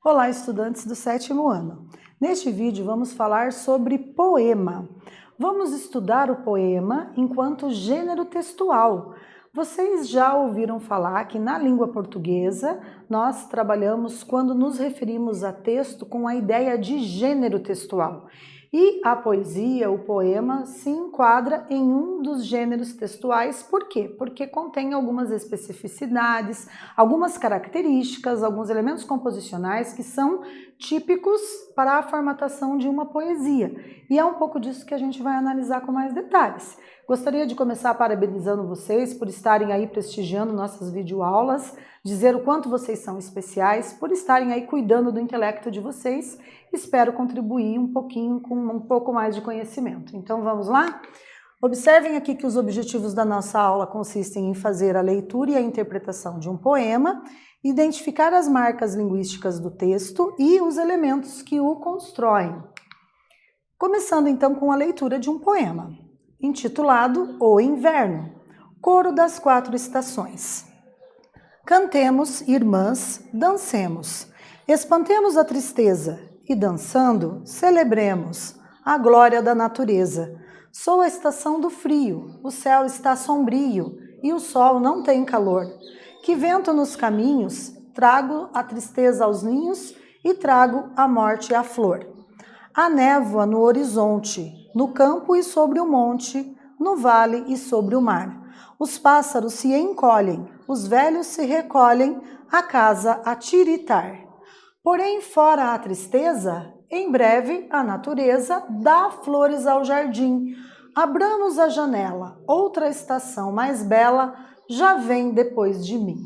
Olá, estudantes do 7º ano. Neste vídeo vamos falar sobre poema. Vamos estudar o poema enquanto gênero textual. Vocês já ouviram falar que na língua portuguesa nós trabalhamos quando nos referimos a texto com a ideia de gênero textual. E a poesia, o poema, se enquadra em um dos gêneros textuais. Por quê? Porque contém algumas especificidades, algumas características, alguns elementos composicionais que são típicos para a formatação de uma poesia. E é um pouco disso que a gente vai analisar com mais detalhes. Gostaria de começar parabenizando vocês por estarem aí prestigiando nossas videoaulas, dizer o quanto vocês são especiais, por estarem aí cuidando do intelecto de vocês. Espero contribuir um pouquinho com um pouco mais de conhecimento. Então vamos lá? Observem aqui que os objetivos da nossa aula consistem em fazer a leitura e a interpretação de um poema, identificar as marcas linguísticas do texto e os elementos que o constroem. Começando então com a leitura de um poema, intitulado O Inverno, Coro das 4 Estações. Cantemos, irmãs, dancemos, espantemos a tristeza e, dançando, celebremos a glória da natureza. Sou a estação do frio, o céu está sombrio e o sol não tem calor. Que vento nos caminhos, trago a tristeza aos ninhos e trago a morte à flor. Há névoa no horizonte, no campo e sobre o monte, no vale e sobre o mar. Os pássaros se encolhem, os velhos se recolhem, a casa a tiritar. Porém, fora a tristeza, em breve a natureza dá flores ao jardim. Abramos a janela, outra estação mais bela já vem depois de mim.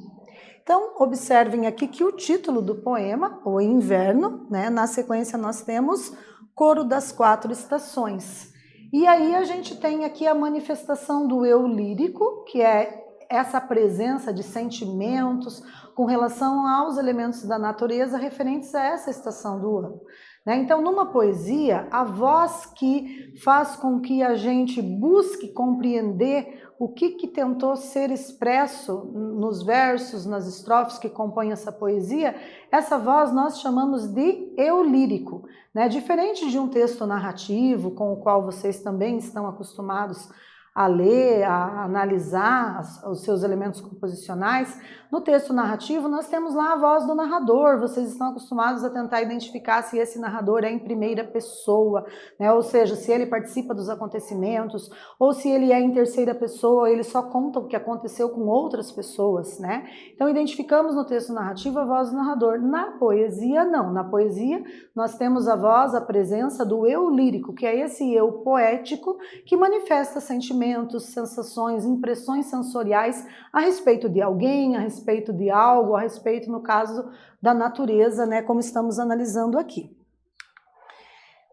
Então, observem aqui que o título do poema, O Inverno, na sequência nós temos Coro das 4 Estações. E aí a gente tem aqui a manifestação do eu lírico, que é essa presença de sentimentos com relação aos elementos da natureza referentes a essa estação do ano. Então, numa poesia, a voz que faz com que a gente busque compreender o que tentou ser expresso nos versos, nas estrofes que compõem essa poesia, essa voz nós chamamos de eu lírico. Diferente de um texto narrativo, com o qual vocês também estão acostumados a ler, a analisar os seus elementos composicionais, no texto narrativo nós temos lá a voz do narrador, vocês estão acostumados a tentar identificar se esse narrador é em primeira pessoa, ou seja, se ele participa dos acontecimentos, ou se ele é em terceira pessoa, ele só conta o que aconteceu com outras pessoas, Então identificamos no texto narrativo a voz do narrador. Na poesia não, na poesia nós temos a voz, a presença do eu lírico, que é esse eu poético que manifesta sentimentos, sensações, impressões sensoriais a respeito de alguém, a respeito de algo, a respeito, no caso, da natureza, como estamos analisando aqui.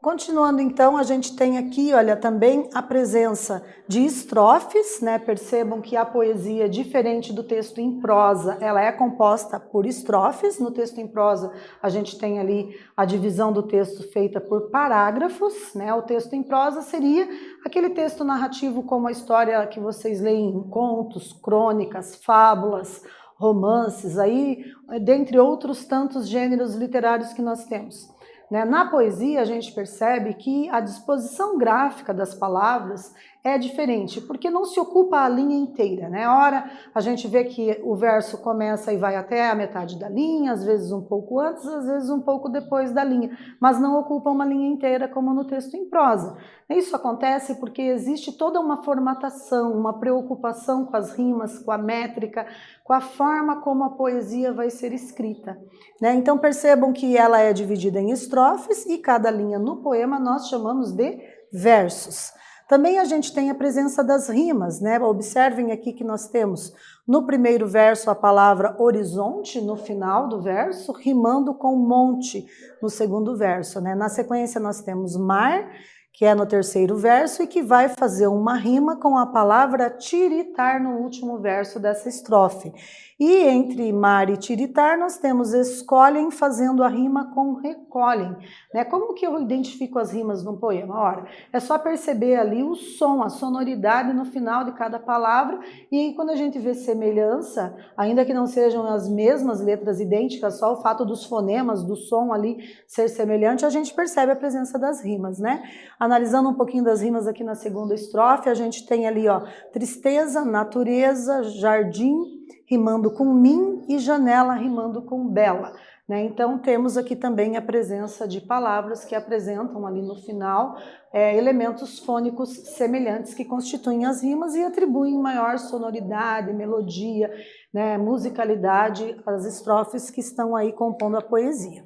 Continuando então, a gente tem aqui, olha, também a presença de estrofes, Percebam que a poesia, diferente do texto em prosa, ela é composta por estrofes. No texto em prosa, a gente tem ali a divisão do texto feita por parágrafos, O texto em prosa seria aquele texto narrativo como a história que vocês leem em contos, crônicas, fábulas, romances, aí, dentre outros tantos gêneros literários que nós temos. Na poesia, a gente percebe que a disposição gráfica das palavras é diferente, porque não se ocupa a linha inteira, Ora, a gente vê que o verso começa e vai até a metade da linha, às vezes um pouco antes, às vezes um pouco depois da linha, mas não ocupa uma linha inteira como no texto em prosa. Isso acontece porque existe toda uma formatação, uma preocupação com as rimas, com a métrica, com a forma como a poesia vai ser escrita. Então percebam que ela é dividida em estrofes e cada linha no poema nós chamamos de versos. Também a gente tem a presença das rimas, Observem aqui que nós temos no primeiro verso a palavra horizonte no final do verso, rimando com monte no segundo verso, Na sequência nós temos mar, que é no terceiro verso e que vai fazer uma rima com a palavra tiritar no último verso dessa estrofe. E entre mar e tiritar nós temos escolhem fazendo a rima com recolhem, né? Como que eu identifico as rimas num poema? Ora, é só perceber ali o som, a sonoridade no final de cada palavra, e aí quando a gente vê semelhança, ainda que não sejam as mesmas letras idênticas, só o fato dos fonemas, do som ali ser semelhante, a gente percebe a presença das rimas, né? Analisando um pouquinho das rimas aqui na segunda estrofe, a gente tem ali, ó, tristeza, natureza, jardim, rimando com mim, e janela rimando com bela, né? Então temos aqui também a presença de palavras que apresentam ali no final elementos fônicos semelhantes que constituem as rimas e atribuem maior sonoridade, melodia, né, musicalidade às estrofes que estão aí compondo a poesia.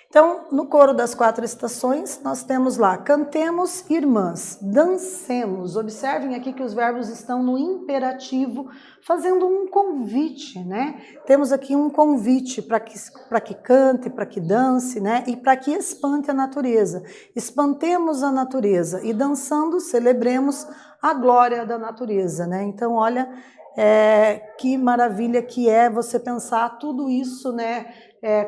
Então, no coro das 4 estações, nós temos lá, cantemos, irmãs, dancemos. Observem aqui que os verbos estão no imperativo, fazendo um convite, né? Temos aqui um convite para que cante, para que dance, né? E para que espante a natureza. Espantemos a natureza e dançando celebremos a glória da natureza, né? Então, olha, que maravilha que é você pensar tudo isso, né?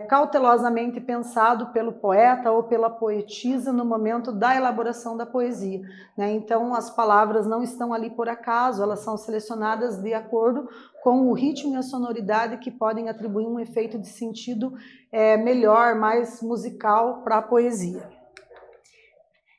Cautelosamente pensado pelo poeta ou pela poetisa no momento da elaboração da poesia, né? Então as palavras não estão ali por acaso, elas são selecionadas de acordo com o ritmo e a sonoridade que podem atribuir um efeito de sentido melhor, mais musical para a poesia.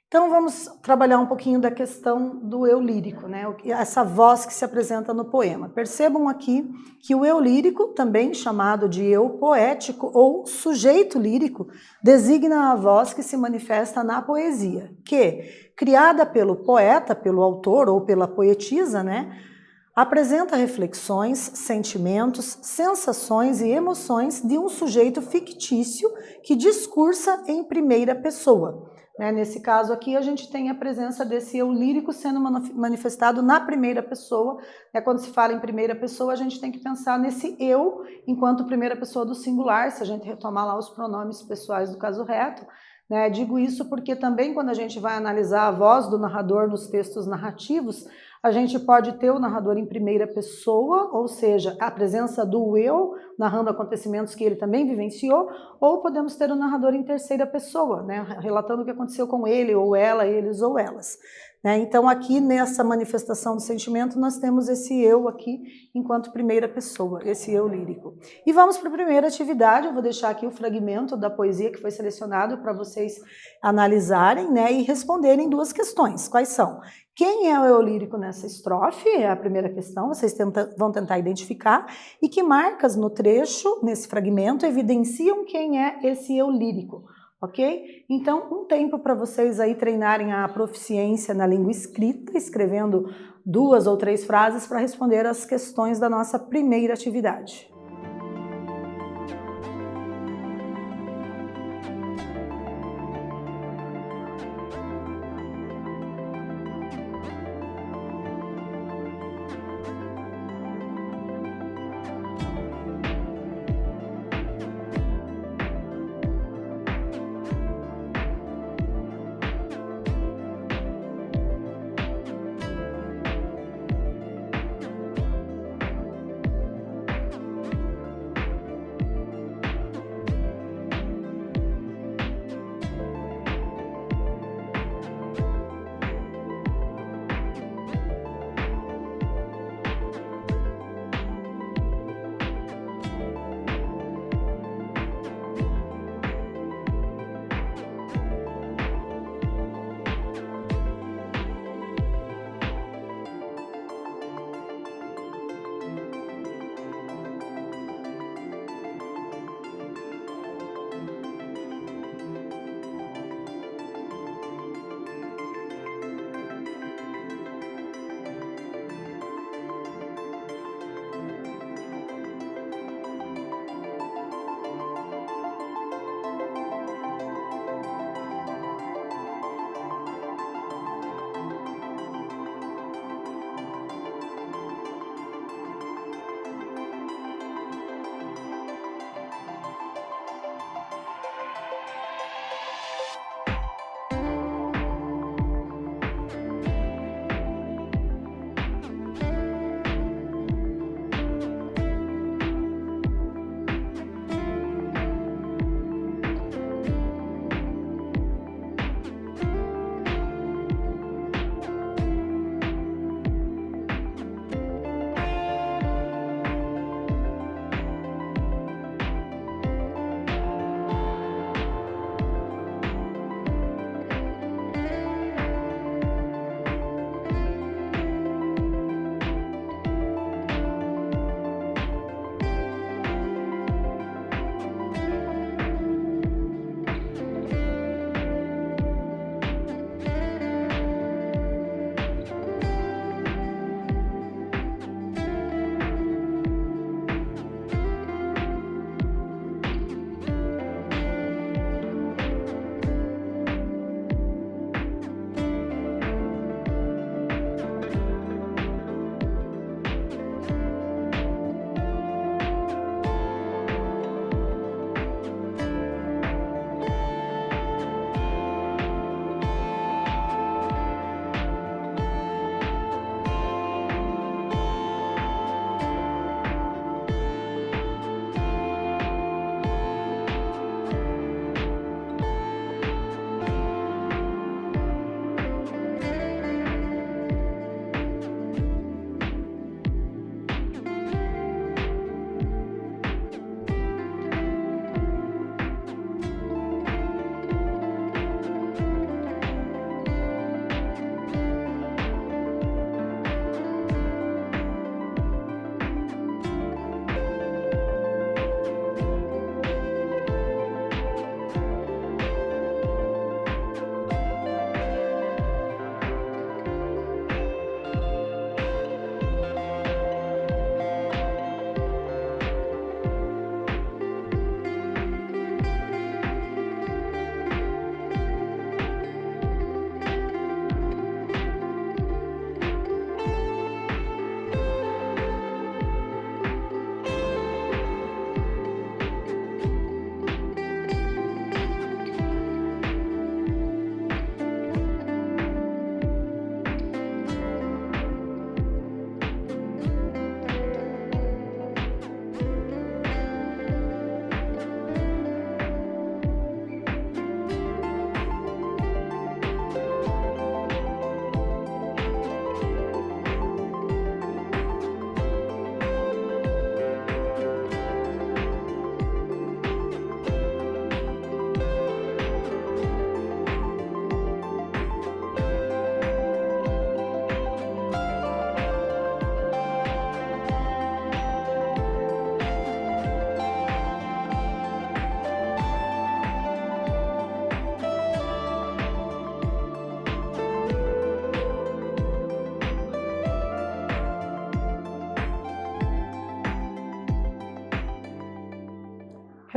Então vamos trabalhar um pouquinho da questão do eu lírico, né? Essa voz que se apresenta no poema. Percebam aqui que o eu lírico, também chamado de eu poético ou sujeito lírico, designa a voz que se manifesta na poesia, que, criada pelo poeta, pelo autor ou pela poetisa, né? Apresenta reflexões, sentimentos, sensações e emoções de um sujeito fictício que discursa em primeira pessoa. Nesse caso aqui, a gente tem a presença desse eu lírico sendo manifestado na primeira pessoa. Quando se fala em primeira pessoa, a gente tem que pensar nesse eu enquanto primeira pessoa do singular, se a gente retomar lá os pronomes pessoais do caso reto. Digo isso porque também quando a gente vai analisar a voz do narrador nos textos narrativos, a gente pode ter o narrador em primeira pessoa, ou seja, a presença do eu, narrando acontecimentos que ele também vivenciou, ou podemos ter o narrador em terceira pessoa, né, relatando o que aconteceu com ele, ou ela, eles ou elas. Então aqui nessa manifestação do sentimento nós temos esse eu aqui enquanto primeira pessoa, esse eu lírico. E vamos para a primeira atividade, eu vou deixar aqui o fragmento da poesia que foi selecionado para vocês analisarem, né, e responderem 2 questões. Quais são? Quem é o eu lírico nessa estrofe? É a primeira questão, vocês vão tentar identificar. E que marcas no trecho, nesse fragmento, evidenciam quem é esse eu lírico, ok? Então, um tempo para vocês aí treinarem a proficiência na língua escrita, escrevendo 2 ou 3 frases para responder as questões da nossa primeira atividade.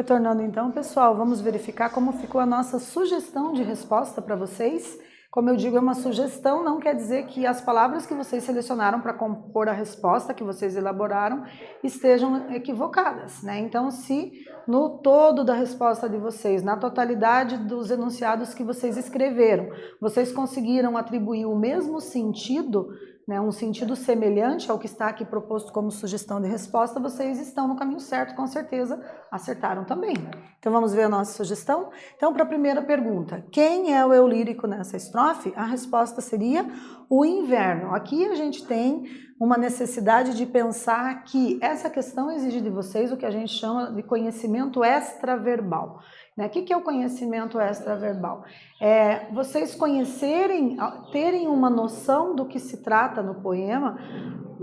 Retornando então, pessoal, vamos verificar como ficou a nossa sugestão de resposta para vocês. Como eu digo, é uma sugestão, não quer dizer que as palavras que vocês selecionaram para compor a resposta que vocês elaboraram estejam equivocadas, né? Então, se no todo da resposta de vocês, na totalidade dos enunciados que vocês escreveram, vocês conseguiram atribuir o mesmo sentido, né, um sentido semelhante ao que está aqui proposto como sugestão de resposta, vocês estão no caminho certo, com certeza acertaram também. Então vamos ver a nossa sugestão? Então, para a primeira pergunta, quem é o eu lírico nessa estrofe? A resposta seria o inverno. Aqui a gente tem uma necessidade de pensar que essa questão exige de vocês o que a gente chama de conhecimento extraverbal. O que é o conhecimento extraverbal? É vocês conhecerem, terem uma noção do que se trata no poema,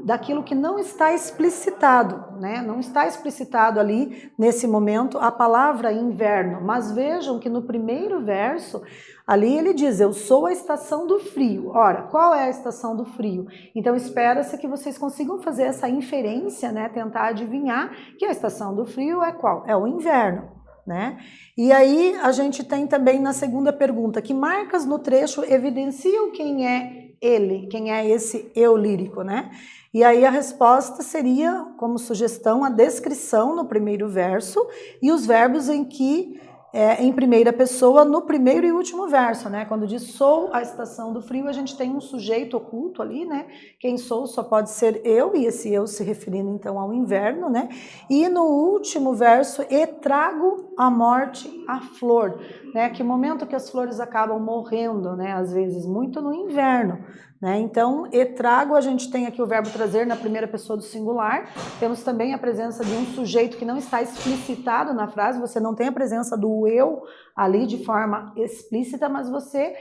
daquilo que não está explicitado, né? Não está explicitado ali, nesse momento, a palavra inverno, mas vejam que no primeiro verso, ali ele diz, eu sou a estação do frio. Ora, qual é a estação do frio? Então espera-se que vocês consigam fazer essa inferência, né? Tentar adivinhar que a estação do frio é qual? É o inverno. Né? E aí a gente tem também na segunda pergunta, que marcas no trecho evidenciam quem é ele, quem é esse eu lírico, né? E aí a resposta seria, como sugestão, a descrição no primeiro verso e os verbos em que em primeira pessoa no primeiro e último verso, né? Quando diz sou a estação do frio, a gente tem um sujeito oculto ali, né? Quem sou só pode ser eu, e esse eu se referindo então ao inverno, né? E no último verso, e trago a morte à flor, né? Que momento que as flores acabam morrendo, né? Às vezes, muito no inverno, né? Então, e trago, a gente tem aqui o verbo trazer na primeira pessoa do singular, temos também a presença de um sujeito que não está explicitado na frase, você não tem a presença do eu ali de forma explícita, mas você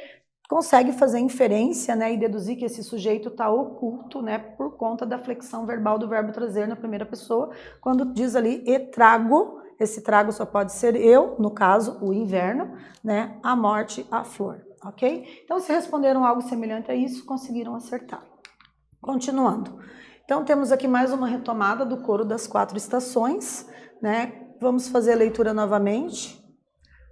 consegue fazer inferência, né, e deduzir que esse sujeito está oculto, né, por conta da flexão verbal do verbo trazer na primeira pessoa, quando diz ali e trago, esse trago só pode ser eu, no caso, o inverno, né, a morte, a flor, ok? Então, se responderam algo semelhante a isso, conseguiram acertar. Continuando. Então, temos aqui mais uma retomada do coro das 4 estações, né? Vamos fazer a leitura novamente.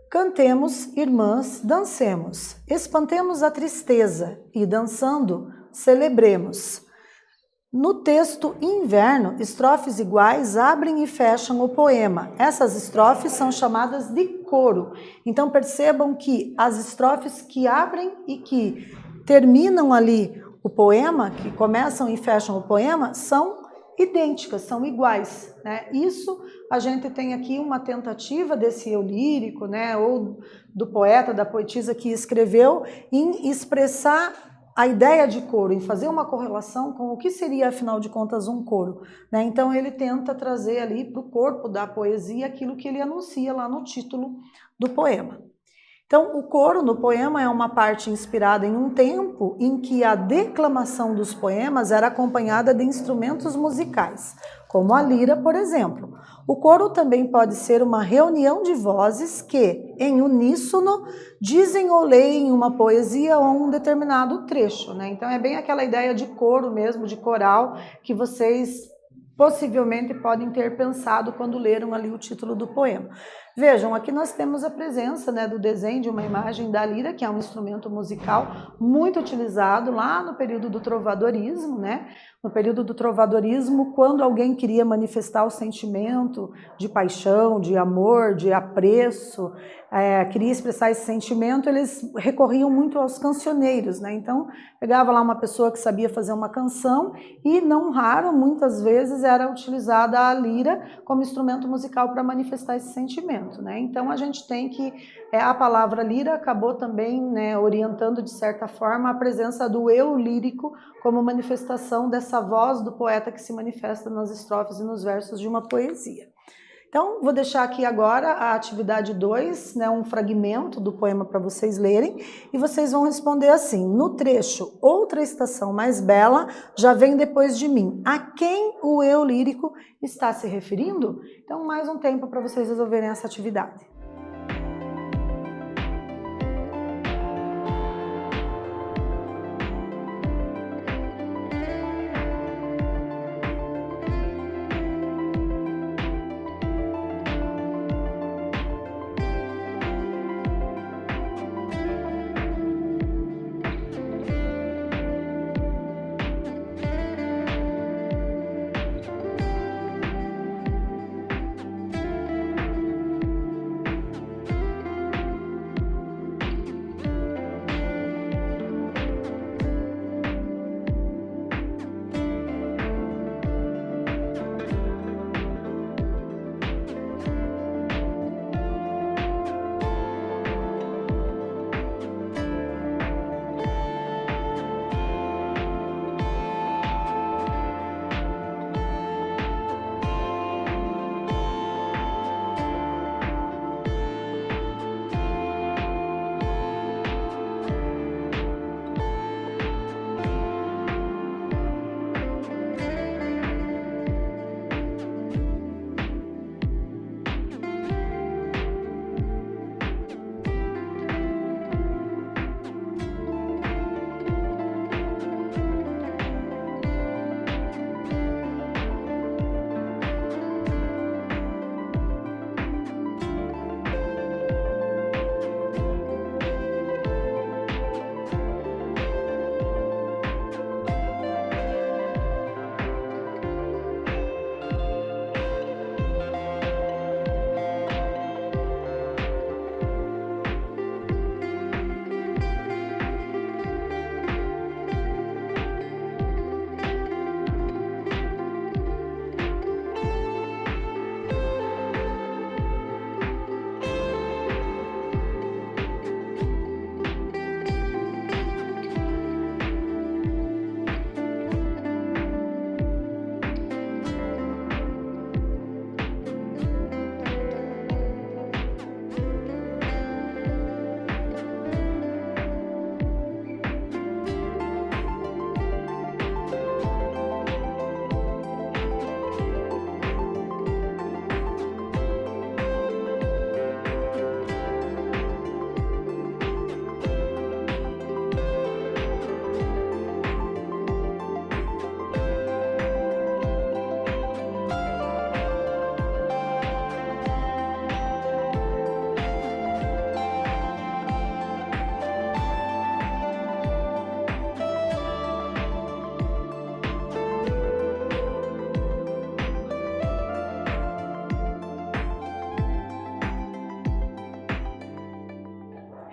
Cantemos, irmãs, dancemos, espantemos a tristeza e, dançando, celebremos. No texto Inverno, estrofes iguais abrem e fecham o poema. Essas estrofes são chamadas de coro. Então percebam que as estrofes que abrem e que terminam ali o poema, que começam e fecham o poema, são idênticas, são iguais, né? Isso a gente tem aqui uma tentativa desse eu lírico, né, ou do poeta, da poetisa que escreveu, em expressar a ideia de coro, em fazer uma correlação com o que seria, afinal de contas, um coro, né? Então ele tenta trazer ali para o corpo da poesia aquilo que ele anuncia lá no título do poema. Então, o coro no poema é uma parte inspirada em um tempo em que a declamação dos poemas era acompanhada de instrumentos musicais, como a lira, por exemplo. O coro também pode ser uma reunião de vozes que, em uníssono, dizem ou leem uma poesia ou um determinado trecho, né? Então, é bem aquela ideia de coro mesmo, de coral, que vocês possivelmente podem ter pensado quando leram ali o título do poema. Vejam, aqui nós temos a presença, né, do desenho de uma imagem da lira, que é um instrumento musical muito utilizado lá no período do trovadorismo, né? No período do trovadorismo, quando alguém queria manifestar o sentimento de paixão, de amor, de apreço, queria expressar esse sentimento, eles recorriam muito aos cancioneiros, né? Então, pegava lá uma pessoa que sabia fazer uma canção e, não raro, muitas vezes era utilizada a lira como instrumento musical para manifestar esse sentimento, né? Então, a gente tem que a palavra lira acabou também, né, orientando de certa forma a presença do eu lírico como manifestação dessa voz do poeta que se manifesta nas estrofes e nos versos de uma poesia. Então, vou deixar aqui agora a atividade 2, né, um fragmento do poema para vocês lerem, e vocês vão responder assim: no trecho, outra estação mais bela já vem depois de mim. A quem o eu lírico está se referindo? Então, mais um tempo para vocês resolverem essa atividade.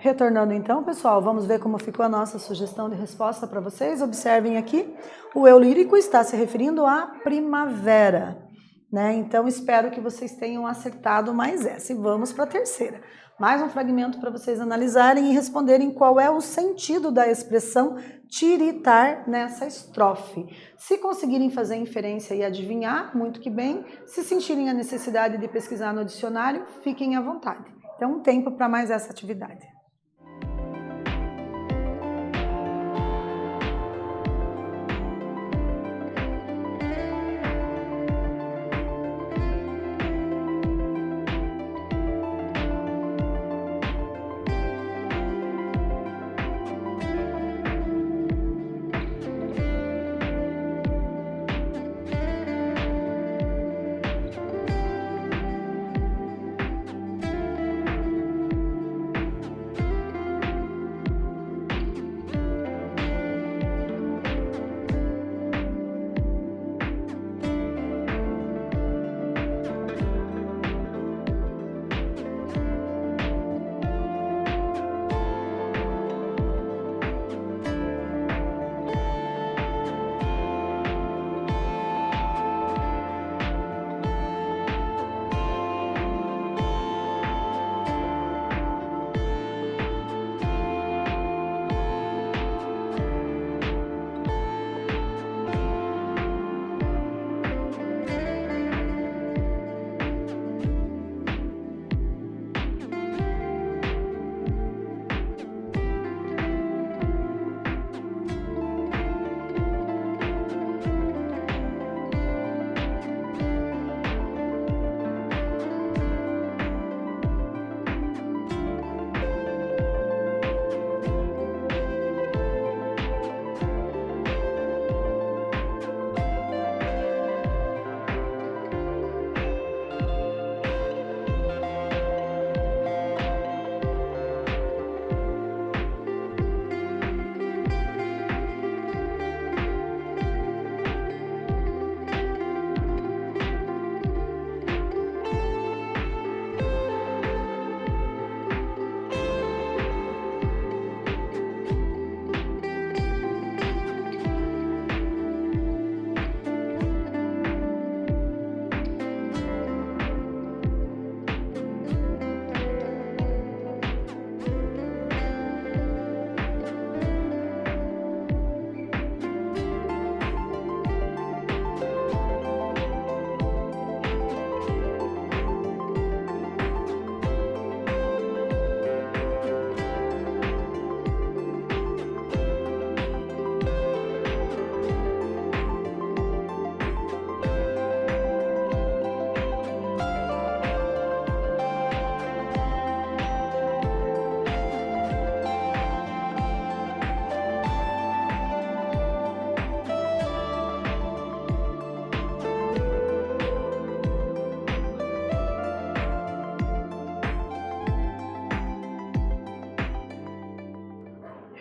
Retornando então, pessoal, vamos ver como ficou a nossa sugestão de resposta para vocês. Observem aqui, o eu lírico está se referindo à primavera, né? Então, espero que vocês tenham acertado mais essa. E vamos para a terceira. Mais um fragmento para vocês analisarem e responderem qual é o sentido da expressão tiritar nessa estrofe. Se conseguirem fazer inferência e adivinhar, muito que bem. Se sentirem a necessidade de pesquisar no dicionário, fiquem à vontade. Então, tempo para mais essa atividade.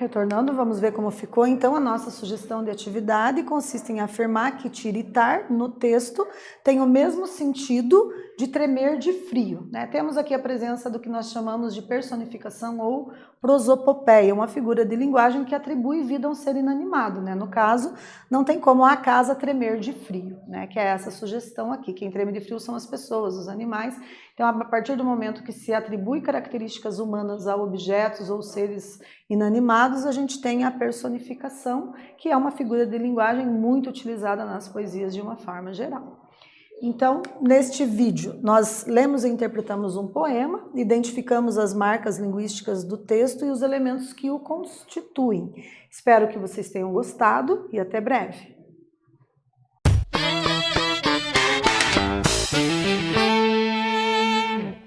Retornando, vamos ver como ficou. Então, a nossa sugestão de atividade consiste em afirmar que tiritar no texto tem o mesmo sentido de tremer de frio, né? Temos aqui a presença do que nós chamamos de personificação ou prosopopeia, uma figura de linguagem que atribui vida a um ser inanimado, né? No caso, não tem como a casa tremer de frio, né? Que é essa sugestão aqui. Quem treme de frio são as pessoas, os animais. Então, a partir do momento que se atribui características humanas a objetos ou seres inanimados, a gente tem a personificação, que é uma figura de linguagem muito utilizada nas poesias de uma forma geral. Então, neste vídeo, nós lemos e interpretamos um poema, identificamos as marcas linguísticas do texto e os elementos que o constituem. Espero que vocês tenham gostado e até breve.